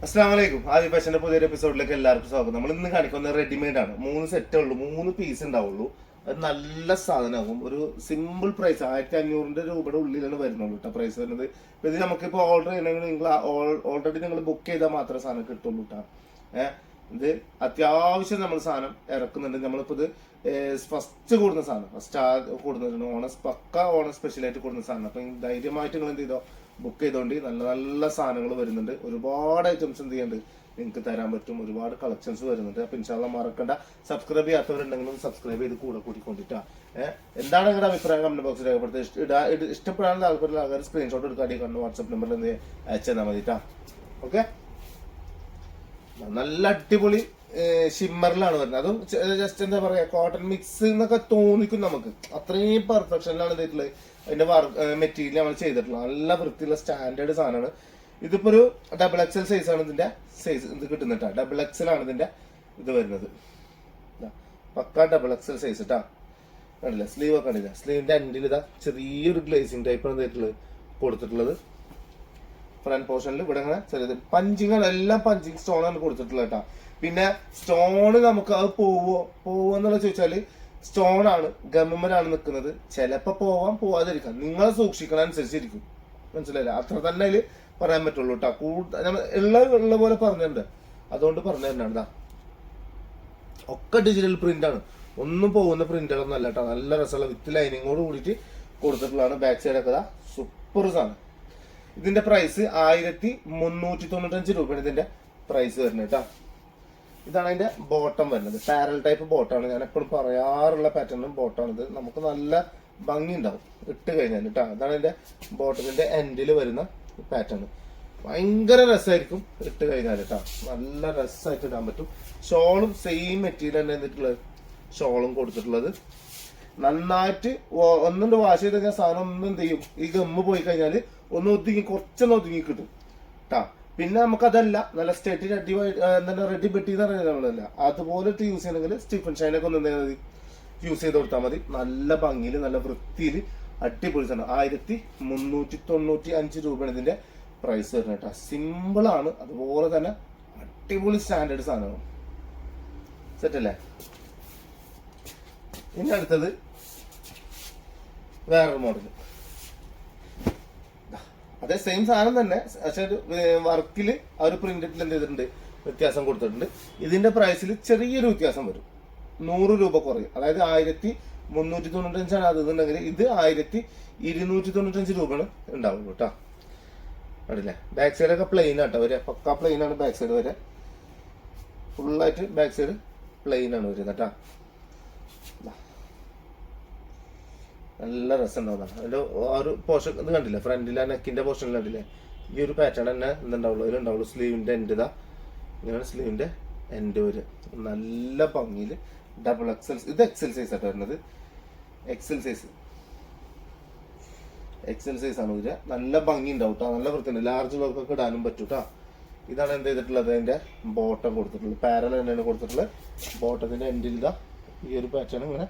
അസ്സലാമു അലൈക്കും. ആദ്യ ഫാഷന്റെ പുതിയൊരു എപ്പിസോഡിലേക്ക് എല്ലാവർക്കും സ്വാഗതം. നമ്മൾ ഇന്ന് കാണിക്കുന്ന റെഡിമെയ്ഡ് ആണ്. 3 സെറ്റേ ഉള്ളൂ, 3 പീസ് ഉണ്ടാവുള്ളൂ. അത് നല്ല സാധനമാകും. ഒരു സിമ്പിൾ പ്രൈസ് 1500 രൂപയുടെ ഉള്ളിലാണ് വരുന്നുള്ളൂ കേട്ടോ. പ്രൈസ് വരുന്നത് ഇത് നമുക്കിപ്പോൾ ഓർഡർ ചെയ്യണമെങ്കിൽ നിങ്ങൾ ഓൾറെഡി നിങ്ങൾ ബുക്ക് ചെയ്താൽ മാത്രമേ സാധനം കിട്ടുള്ളൂ കേട്ടോ. ഇത് അത്യാവശ്യം നമ്മൾ സാധനം ഇറക്കുന്നുണ്ട്. നമ്മളിപ്പോൾ ഇത് ഫസ്റ്റ് കൂടുന്ന സാധനം, ഫസ്റ്റ് കൂടുന്നുണ്ട്. പക്ക ഓണം സ്പെഷ്യലായിട്ട് കൂടുന്ന സാധനം. അപ്പം ധൈര്യമായിട്ട് നിങ്ങൾ എന്ത് ചെയ്തോ, ബുക്ക് ചെയ്തോണ്ട് നല്ല നല്ല സാധനങ്ങൾ വരുന്നുണ്ട്. ഒരുപാട് ഐറ്റംസ് എന്ത് ചെയ്യുന്നുണ്ട് നിങ്ങൾക്ക് തരാൻ പറ്റും. ഒരുപാട് കളക്ഷൻസ് വരുന്നുണ്ട്. അപ്പൊ ഇൻഷാല്ലാ മറക്കണ്ട. സബ്സ്ക്രൈബ് ചെയ്യാത്തവരുണ്ടെങ്കിലും സബ്സ്ക്രൈബ് ചെയ്ത് കൂടെ കൂട്ടിക്കൊണ്ടിട്ടാ. എന്താണ് നിങ്ങളുടെ അഭിപ്രായം കമന്റ് ബോക്സിൽ രേഖപ്പെടുത്തുക. ഇഷ്ടപ്പെടാൻ താല്പര്യമുള്ള ആൾക്കാർ സ്ക്രീൻഷോട്ട് എടുക്കാതെ കണ്ട് വാട്സ്ആപ്പ് നമ്പറിൽ എന്ത് അയച്ചു തന്നാൽ മതിട്ടാ. ഓക്കെ, നല്ല അടിപൊളി ഷിമ്മറിലാണ് വരുന്നത്. അതും ജസ്റ്റ് എന്താ പറയാ, കോട്ടൺ മിക്സ് എന്നൊക്കെ തോന്നിക്കും നമുക്ക്. അത്രയും പെർഫെക്ഷനിലാണ് ചെയ്തിട്ടുള്ളത്. അതിന്റെ മെറ്റീരിയൽ നമ്മൾ ചെയ്തിട്ടുള്ളത് നല്ല വൃത്തിയുള്ള സ്റ്റാൻഡേർഡ് സാധനമാണ്. ഇതിപ്പോ ഒരു ഡബിൾ എക്സൽ സൈസ് ആണ് ഇതിന്റെ സൈസ്. ഇത് കിട്ടുന്നിട്ടാ, ഡബിൾ എക്സൽ ആണ് ഇതിന്റെ ഇത് വരുന്നത്. പക്ക ഡബിൾ എക്സൽ സൈസ് ഇട്ടാ. കണ്ടില്ല, സ്ലീവ് ഒക്കെ കണ്ടില്ല. സ്ലീവിന്റെ എൻഡിൽ ഇതാ ചെറിയൊരു ഗ്ലേസിംഗ് ടൈപ്പ് ആണ് കൊടുത്തിട്ടുള്ളത്. ഫ്രണ്ട് പോർഷനിൽ ഇവിടെ ഇങ്ങനെ ചെറിയത് പഞ്ചിങ്, എല്ലാം പഞ്ചിങ് സ്റ്റോൺ ആണ് കൊടുത്തിട്ടുള്ളത് കേട്ടോ. പിന്നെ സ്റ്റോണ് നമുക്ക് അത് പോവെന്നുള്ള ചോദിച്ചാല് സ്റ്റോൺ ആണ്, ഗവൺമെന്റാണ് നിൽക്കുന്നത്. ചിലപ്പോ പോവാതിരിക്കാം. നിങ്ങളെ സൂക്ഷിക്കണ അനുസരിച്ചിരിക്കും. മനസ്സിലായില്ല, അത്ര തന്നെ അതിൽ പറയാൻ പറ്റുള്ളൂ കേട്ടോ. ഉള്ള പോലെ പറഞ്ഞിട്ടുണ്ട്, അതുകൊണ്ട് പറഞ്ഞു തന്നെയാണ്. ഒക്കെ ഡിജിറ്റൽ പ്രിന്റ് ആണ്, ഒന്നും പോകുന്ന പ്രിന്റുകളൊന്നും അല്ല കേട്ടോ. നല്ല രസമുള്ള വിത്ത് ലൈനിങ്ങോട് കൂടിയിട്ട് കൊടുത്തിട്ടുള്ളതാണ്. ബാക്ക് സൈഡ് ഒക്കെ സൂപ്പർ സാധനം. ഇതിന്റെ പ്രൈസ് 1395 രൂപയാണ് ഇതിന്റെ പ്രൈസ് വരുന്നത് കേട്ടോ. ഇതാണ് അതിന്റെ ബോട്ടം വരുന്നത്. പാരൽ ടൈപ്പ് ബോട്ടാണ്. ഞാൻ എപ്പോഴും പറയാറുള്ള പാറ്റേണും ബോട്ടാണ് ഇത്. നമുക്ക് നല്ല ഭംഗി ഉണ്ടാവും ഇട്ട് കഴിഞ്ഞാൽ കേട്ടോ. അതാണ് ഇതിന്റെ ബോട്ടത്തിന്റെ എൻഡിൽ വരുന്ന പാറ്റേൺ. ഭയങ്കര രസമായിരിക്കും ഇട്ട് കഴിഞ്ഞാൽ കേട്ടോ. നല്ല രസമായിട്ട് ഇടാൻ പറ്റും. ഷോളും സെയിം മെറ്റീരിയൽ തന്നെ എന്നിട്ടുള്ളത് ഷോളും കൊടുത്തിട്ടുള്ളത്. നന്നായിട്ട് ഒന്നുകൊണ്ട് വാഷ് ചെയ്ത് കഴിഞ്ഞാൽ സാധനം ഒന്നും എന്ത് ചെയ്യും, ഈ ഗമ്മ് പോയി കഴിഞ്ഞാൽ കുറച്ചൊന്ന് ഒതുങ്ങി കിട്ടും കേട്ടാ. പിന്നെ നമുക്കതല്ല, നല്ല സ്റ്റെറ്റി റെഡി ബെട്ടി എന്ന് പറയുന്നതല്ല, അതുപോലെ യൂസ് ചെയ്യണമെങ്കിൽ സ്റ്റീഫൻ ഷൈനൊക്കെ ഒന്ന് എന്ത് യൂസ് ചെയ്ത് കൊടുത്താൽ മതി. നല്ല ഭംഗിയിൽ നല്ല വൃത്തിയിൽ അടിപൊളി സാധനം. 1395 രൂപയാണ് ഇതിന്റെ പ്രൈസ് വരുന്നത് കേട്ടോ. സിമ്പിൾ ആണ്, അതുപോലെ തന്നെ അടിപൊളി സ്റ്റാൻഡേർഡ് സാധനമാണ്. സെറ്റല്ലേ? ഇനി അടുത്തത് വേറൊരു മോഡൽ. അതേ സെയിം സാധനം തന്നെ, പക്ഷെ വർക്കിൽ ആ ഒരു പ്രിന്റിൽ എന്ത് ചെയ്തിട്ടുണ്ട്, വ്യത്യാസം കൊടുത്തിട്ടുണ്ട്. ഇതിന്റെ പ്രൈസിൽ ചെറിയൊരു വ്യത്യാസം വരും, 100 രൂപ കുറയും. അതായത് 1395 ആണ് അതുണ്ടെങ്കിൽ ഇത് 1295 രൂപയാണ് ഉണ്ടാവുള്ളൂ കേട്ടോ. അടില്ലേ, ബാക്ക് സൈഡൊക്കെ പ്ലെയിൻ ആട്ടോ വരെ, പക്കാ പ്ലെയിൻ ആണ് ബാക്ക് സൈഡ് വരെ. ഫുള്ളായിട്ട് ബാക്ക് സൈഡ് പ്ലെയിൻ ആണ് വരുന്നത് കേട്ടോ. നല്ല രസം ഉണ്ടാവുന്നതാണ്. അതിന്റെ ആ ഒരു പോർഷൻ ഇത് കണ്ടില്ലേ, ഫ്രണ്ടിലെ നെക്കിന്റെ പോർഷനിൽ കണ്ടില്ലേ, ഈ ഒരു പാറ്റേൺ തന്നെ എന്തുണ്ടാവുള്ളൂ, അതിലുണ്ടാവുള്ളൂ. സ്ലീവിന്റെ എൻഡ് ഇതാ ഇങ്ങനെയാണ് സ്ലീവിന്റെ എൻഡ് വരെ. നല്ല ഭംഗിയിൽ ഡബിൾ എക്സൽ, ഇത് എക്സൽ സൈസ് ആയിട്ട് വരുന്നത്. എക്സൽ സൈസ് ആണ് വരിക. നല്ല ഭംഗി ഉണ്ടാവും കേട്ടോ, നല്ല വൃത്തിയുണ്ട്. ലാർജ് വർക്കൊക്കെ ഇടാനും പറ്റും കേട്ടോ. ഇതാണ് എന്ത് ചെയ്തിട്ടുള്ളത്, അതിന്റെ ബോട്ടം കൊടുത്തിട്ടുള്ളത്. പാരൽ തന്നെയാണ് കൊടുത്തിട്ടുള്ളത്. ബോട്ടത്തിന്റെ എൻഡിൽ ഇതാ ഈ ഒരു പാറ്റേൺ ഇങ്ങനെ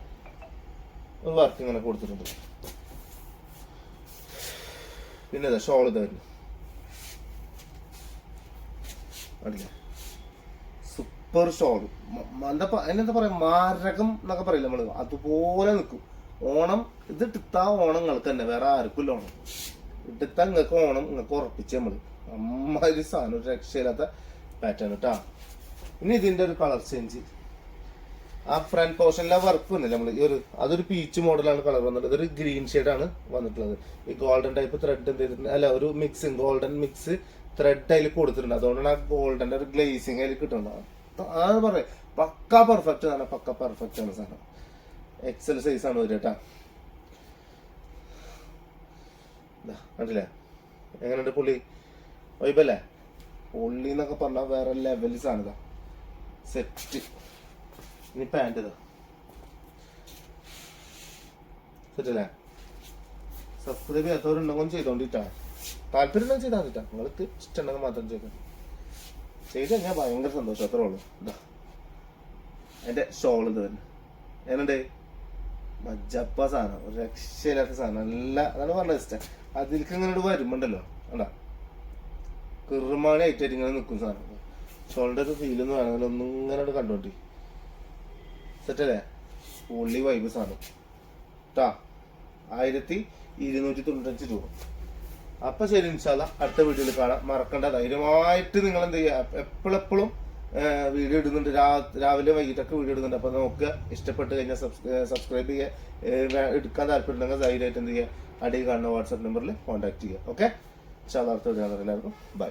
ഒരു വർക്ക് ഇങ്ങനെ കൊടുത്തിട്ടുണ്ട്. പിന്നെ ഇതാ ഷോൾ ഇതായിരുന്നു. അടില്ലേ, സൂപ്പർ ഷോള്. അതിനെന്താ പറയാ, മാരകം എന്നൊക്കെ പറയില്ല നമ്മള്, അതുപോലെ നിൽക്കും. ഓണം ഇത് ഇട്ടിത്താ ഓണം നിങ്ങൾക്ക് തന്നെ, വേറെ ആർക്കും ഓണം ഇട്ടിത്താ നിങ്ങൾക്ക് ഓണം നിങ്ങൾക്ക് ഉറപ്പിച്ച് നമ്മള്. അമ്മാതിരി സാധനം, ഒരു രക്ഷയില്ലാത്ത പാറ്റേൺ കേട്ടാ. ഇനി ഇതിന്റെ ഒരു കളർ ചേഞ്ച്, ആ ഫ്രണ്ട് പോർഷനിലെ വർക്ക് വന്നില്ല നമ്മൾ ഈ ഒരു, അതൊരു പീച്ച് മോഡലാണ് കളർ വന്നിട്ട്. ഇതൊരു ഗ്രീൻ ഷെയ്ഡാണ് വന്നിട്ടുള്ളത്. ഈ ഗോൾഡൻ ടൈപ്പ് ത്രെഡ് എന്ത് ചെയ്തിട്ടുണ്ട്, അല്ല ഒരു മിക്സ് ഗോൾഡൻ മിക്സ് ത്രെഡ് അതിൽ കൊടുത്തിട്ടുണ്ട്. അതുകൊണ്ടാണ് ആ ഗോൾഡന്റെ ഒരു ഗ്ലേസിങ് അതിൽ കിട്ടുന്നത്. അതാണ് പറയാം, പക്ക പെർഫെക്റ്റ് ആണ്, പക്ക പെർഫെക്റ്റ് ആണ് സാധനം. എക്സൽ സൈസ് ആണ് വരിക കേട്ടാ. കണ്ടില്ലേ എങ്ങനെയുണ്ട് പുള്ളി, വൈബല്ലേ? പുള്ളി എന്നൊക്കെ പറഞ്ഞാൽ വേറെ ലെവൽസ് ആണ്. ഇതാ സെറ്റ്. ഇനി പാൻറ് ഇതാ സെറ്റല്ലേ? സബ്സ്ക്രൈബ് ചെയ്യാത്തവരുണ്ടെങ്കിൽ ചെയ്തോണ്ടിട്ടാ. താല്പര്യം ഉണ്ടെങ്കിൽ ചെയ്താൽ മതിട്ടാ. നിങ്ങൾക്ക് ഇഷ്ടമുണ്ടെങ്കിൽ മാത്രം ചെയ്ത് കഴിഞ്ഞാൽ ഭയങ്കര സന്തോഷം, അത്രേ ഉള്ളൂ. ഇതാ അതിന്റെ ഷോൾ ഇത് തന്നെ എന്നുണ്ട്, മജ്ജപ്പ സാധനം, ഒരു രക്ഷയില്ലാത്ത സാധനം. നല്ല അതാണ് പറഞ്ഞത് ഇഷ്ടം. അതിലേക്ക് ഇങ്ങനെ വരുമ്പോണ്ടല്ലോ, അതാ കിറുമാണി ആയിട്ട് ഇങ്ങനെ നിൽക്കും സാധനം. ഷോളിന്റെ ഒരു ഫീലൊന്നും വേണമെങ്കിൽ ഒന്നും ഇങ്ങനെ കണ്ടോണ്ടി. സെറ്റല്ലേ? പൊള്ളി വൈബ് സാധനം ട്ടാ. 1295 രൂപ. അപ്പൊ ശരി, ഇൻഷാല്ലാ അടുത്ത വീഡിയോയിൽ കാണാം. മറക്കണ്ട, ധൈര്യമായിട്ട് നിങ്ങൾ എന്ത് ചെയ്യുക, എപ്പോഴെപ്പോഴും വീഡിയോ ഇടുന്നുണ്ട്, രാവിലെ വൈകിട്ടൊക്കെ വീഡിയോ ഇടുന്നുണ്ട്. അപ്പൊ നോക്കുക, ഇഷ്ടപ്പെട്ട് കഴിഞ്ഞാൽ സബ്സ്ക്രൈബ് ചെയ്യുക. എടുക്കാൻ താല്പര്യമുണ്ടെങ്കിൽ ധൈര്യമായിട്ട് എന്ത് ചെയ്യുക, അടിയിൽ കാണുന്ന വാട്സാപ്പ് നമ്പറിൽ കോൺടാക്ട് ചെയ്യുക. ഓക്കെ, ഇൻഷാല്ലാ അടുത്ത വീഡിയോ. എല്ലാവർക്കും ബൈ.